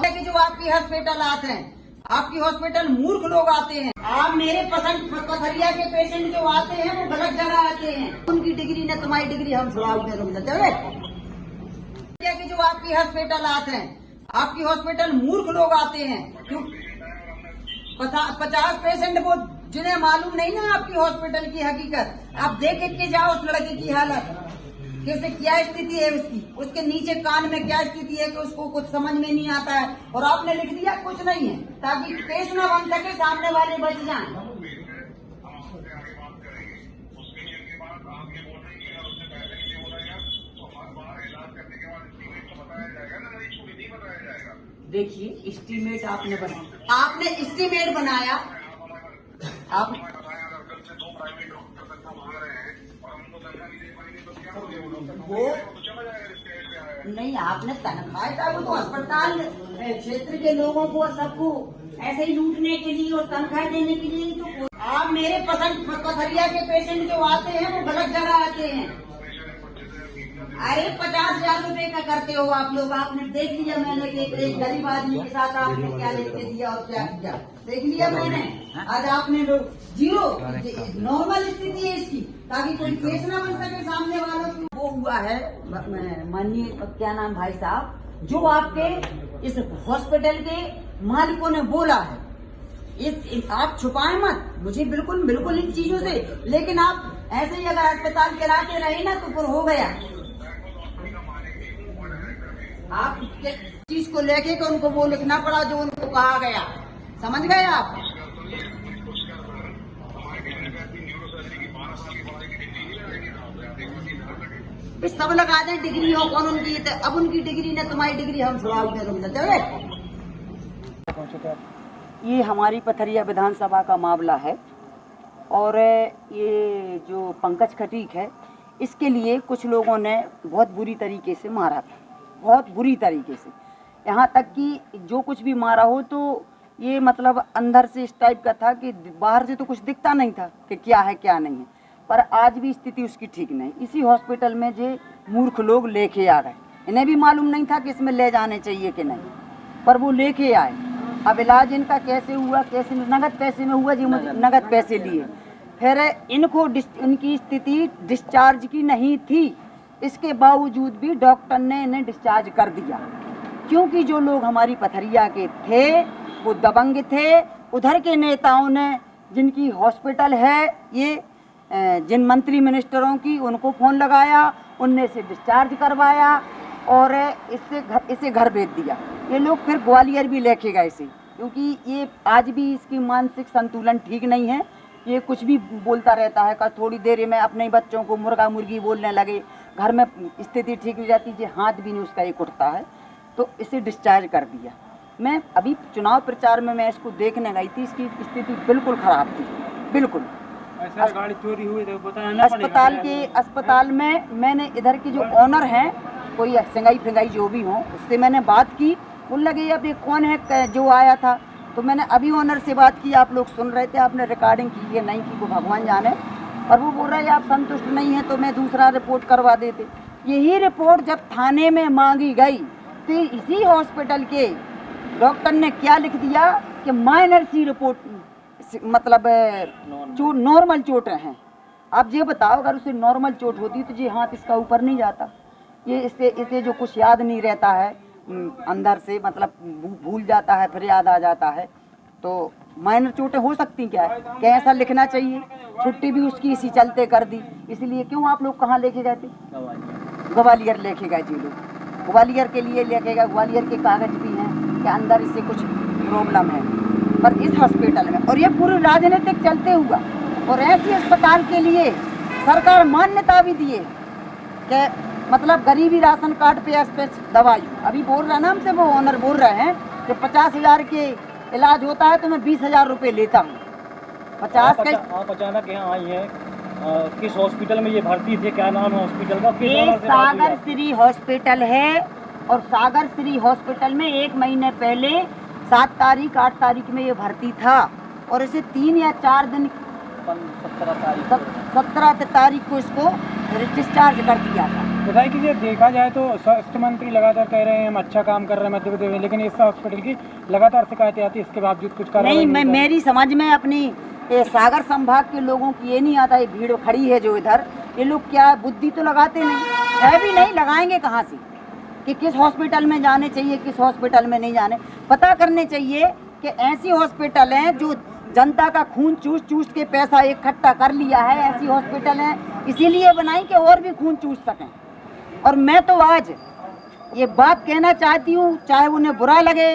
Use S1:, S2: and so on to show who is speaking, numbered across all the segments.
S1: कि जो आपकी हॉस्पिटल आते हैं, आपकी हॉस्पिटल मूर्ख लोग आते हैं। आप मेरे पसंद पथरिया के पेशेंट जो आते हैं वो गलत जगह आते हैं। उनकी डिग्री न तुम्हारी डिग्री हम छुड़ाओगे तुम चले कि जो आपकी हॉस्पिटल आते हैं, आपकी हॉस्पिटल मूर्ख लोग आते हैं। क्यों 50 पेशेंट वो जिन्हें मालूम नहीं ना आपकी हॉस्पिटल की हकीकत। आप देख के जाओ उस लड़के की हालत कि उसे क्या स्थिति है, उसके नीचे कान में क्या स्थिति है कि उसको कुछ समझ में नहीं आता है। और आपने लिख दिया कुछ नहीं है ताकि केस न बन सके, सामने वाले बच जाएं। देखिए एस्टीमेट आपने एस्टीमेट बनाया। आप वो नहीं, आपने तनख्वाह का वो तो अस्पताल क्षेत्र के लोगों को सबको ऐसे ही लूटने के लिए और तनख्वाह देने के लिए। तो आप मेरे पसंद पथरिया के पेशेंट जो आते हैं वो गलत जगह आते हैं। अरे 50,000 रुपए का करते हो आप लोग। आपने देख लिया मैंने कि एक गरीब आदमी के साथ आपने क्या लेके दिया और क्या किया, देख लिया मैंने। आज आपने लोग जीरो नॉर्मल स्थिति है इसकी ताकि कोई केस ना बन सके सामने वालों की। वो हुआ है माननीय क्या नाम भाई साहब, जो आपके इस हॉस्पिटल के मालिकों ने बोला है। आप छुपाए मत मुझे बिल्कुल इन चीजों से, लेकिन आप ऐसे ही अगर अस्पताल चलाते रहे ना तो फिर हो गया। आप चीज को लेके के उनको वो लिखना पड़ा जो उनको कहा गया, समझ गए आप। सब लगा दें डिग्री हो कौन उनकी, अब उनकी डिग्री ने तुम्हारी डिग्री हम छुड़ाओगे तुम चले। ये हमारी पथरिया विधानसभा का मामला है और ये जो पंकज खटीक है इसके लिए कुछ लोगों ने बहुत बुरी तरीके से मारा था, बहुत बुरी तरीके से। यहाँ तक कि जो कुछ भी मारा हो तो ये मतलब अंदर से इस टाइप का था कि बाहर से तो कुछ दिखता नहीं था कि क्या है क्या नहीं है। पर आज भी स्थिति उसकी ठीक नहीं। इसी हॉस्पिटल में जो मूर्ख लोग लेके आ गए, इन्हें भी मालूम नहीं था कि इसमें ले जाने चाहिए कि नहीं, पर वो लेके आए। अब इलाज इनका कैसे हुआ, कैसे नगद पैसे में हुआ जी, मुझे नगद पैसे लिए। फिर इनको इनकी स्थिति डिस्चार्ज की नहीं थी, इसके बावजूद भी डॉक्टर ने इन्हें डिस्चार्ज कर दिया। क्योंकि जो लोग हमारी पथरिया के थे वो दबंग थे। उधर के नेताओं ने जिनकी हॉस्पिटल है ये जिन मंत्री मिनिस्टरों की, उनको फ़ोन लगाया, उनने से डिस्चार्ज करवाया और इसे घर भेज दिया। ये लोग फिर ग्वालियर भी लेके गए इसे, क्योंकि ये आज भी इसकी मानसिक संतुलन ठीक नहीं है। ये कुछ भी बोलता रहता है। थोड़ी देर में अपने बच्चों को मुर्गा मुर्गी बोलने लगे, घर में स्थिति ठीक हो जाती है, हाथ भी नहीं उसका एक उठता है, तो इसे डिस्चार्ज कर दिया। मैं अभी चुनाव प्रचार में मैं इसको देखने गई थी, इसकी स्थिति बिल्कुल ख़राब थी, बिल्कुल।
S2: गाड़ी चोरी हुई तो
S1: अस्पताल में मैंने इधर की जो ऑनर हैं, कोई सिंगाई फिंगाई जो भी हो, उससे मैंने बात की। बोल लगे अब ये कौन है जो आया था, तो मैंने अभी ऑनर से बात की। आप लोग सुन रहे थे, आपने रिकॉर्डिंग की है नहीं की वो भगवान जाने। और वो बोल रहा है आप संतुष्ट नहीं हैं तो मैं दूसरा रिपोर्ट करवा देते। यही रिपोर्ट जब थाने में मांगी गई तो इसी हॉस्पिटल के डॉक्टर ने क्या लिख दिया कि माइनर सी रिपोर्ट, मतलब नॉर्मल चोट हैं। आप ये बताओ अगर उसे नॉर्मल चोट होती तो ये हाथ इसका ऊपर नहीं जाता। ये इसे जो कुछ याद नहीं रहता है अंदर से, मतलब भूल जाता है फिर याद आ जाता है, तो माइनर चोटें हो सकती क्या है, क्या ऐसा लिखना चाहिए। छुट्टी भी उसकी इसी चलते कर दी। इसलिए क्यों आप लोग कहाँ लेके गए थे? ग्वालियर लेके गए जी लोग, ग्वालियर के लिए लेके गए। ग्वालियर के कागज भी हैं कि अंदर इससे कुछ प्रॉब्लम है, पर इस हॉस्पिटल में, और ये पूरी राजनीतिक चलते हुआ, और ऐसी अस्पताल के लिए सरकार मान्यता भी दिए कि मतलब गरीबी राशन कार्ड पे एक्सप्रेस दवाई। अभी बोल रहा है ना हमसे वो ऑनर बोल रहे हैं कि 50,000 के इलाज होता है तो मैं 20,000 रुपये लेता हूँ। 50 का।
S2: आप अचानक यहाँ आई हैं, किस हॉस्पिटल में ये भर्ती थे, क्या नाम है हॉस्पिटल का?
S1: ये सागर श्री हॉस्पिटल है, और सागर श्री हॉस्पिटल में 1 महीने पहले 7 तारीख 8 तारीख में ये भर्ती था, और इसे 3 या 4 दिन 17 तारीख को इसको डिस्चार्ज कर दिया था।
S3: बताइए कि ये देखा जाए तो स्वास्थ्य मंत्री लगातार कह रहे हैं हम अच्छा काम कर रहे हैं मध्य प्रदेश में, लेकिन इस हॉस्पिटल की लगातार शिकायतें आती है, इसके बावजूद कुछ कार्रवाई
S1: नहीं,
S3: नहीं कर रहे।
S1: मेरी समझ में अपनी सागर संभाग के लोगों की ये नहीं आता, ये भीड़ खड़ी है जो इधर, ये लोग क्या बुद्धि तो लगाते नहीं है, भी नहीं लगाएंगे कहाँ से कि किस हॉस्पिटल में जाने चाहिए, किस हॉस्पिटल में नहीं जाने। पता करने चाहिए कि ऐसी हॉस्पिटल हैं जो जनता का खून चूस चूस के पैसा इकट्ठा कर लिया है, ऐसी हॉस्पिटल हैं इसीलिए बनाई कि और भी खून चूस सकें। और मैं तो आज ये बात कहना चाहती हूँ, चाहे उन्हें बुरा लगे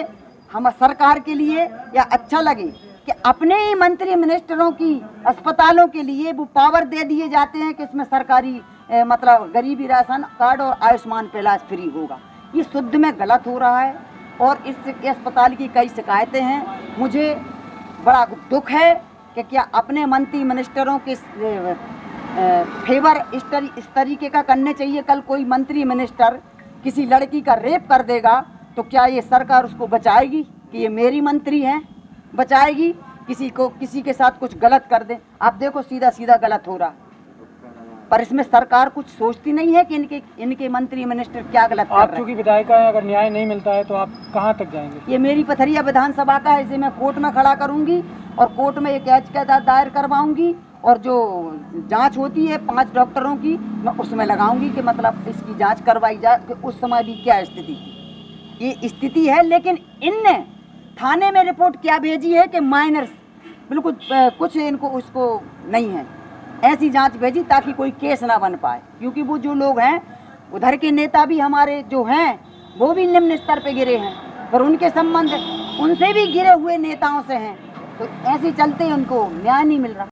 S1: हम सरकार के लिए या अच्छा लगे, कि अपने ही मंत्री मिनिस्टरों की अस्पतालों के लिए वो पावर दे दिए जाते हैं कि इसमें सरकारी मतलब गरीबी राशन कार्ड और आयुष्मान पे इलाज फ्री होगा। ये शुद्ध में गलत हो रहा है और इस अस्पताल की कई शिकायतें हैं। मुझे बड़ा दुख है कि क्या अपने मंत्री मिनिस्टरों के फेवर इस तरीके का करने चाहिए। कल कोई मंत्री मिनिस्टर किसी लड़की का रेप कर देगा तो क्या ये सरकार उसको बचाएगी कि ये मेरी मंत्री हैं? बचाएगी? किसी के साथ कुछ गलत कर दे, आप देखो सीधा सीधा गलत हो रहा, पर इसमें सरकार कुछ सोचती नहीं है कि इनके मंत्री मिनिस्टर क्या गलत कर रहे हैं।
S3: आप चूंकि विधायक हैं, अगर न्याय नहीं मिलता है तो आप कहाँ तक जाएंगे?
S1: ये मेरी पथरिया विधानसभा का है, इसे मैं कोर्ट में खड़ा करूंगी और कोर्ट में एक याचिका दायर करवाऊंगी और जो जांच होती है 5 डॉक्टरों की मैं उसमें लगाऊंगी कि मतलब इसकी जांच करवाई जाए कि उस समय भी क्या स्थिति थी। ये स्थिति है, लेकिन इनने थाने में रिपोर्ट क्या भेजी है कि माइनर्स बिल्कुल कुछ इनको उसको नहीं है, ऐसी जांच भेजी ताकि कोई केस ना बन पाए, क्योंकि वो जो लोग हैं उधर के नेता भी हमारे जो हैं वो भी निम्न स्तर पे गिरे हैं, पर उनके संबंध उनसे भी गिरे हुए नेताओं से हैं, तो ऐसे चलते उनको न्याय नहीं मिल रहा।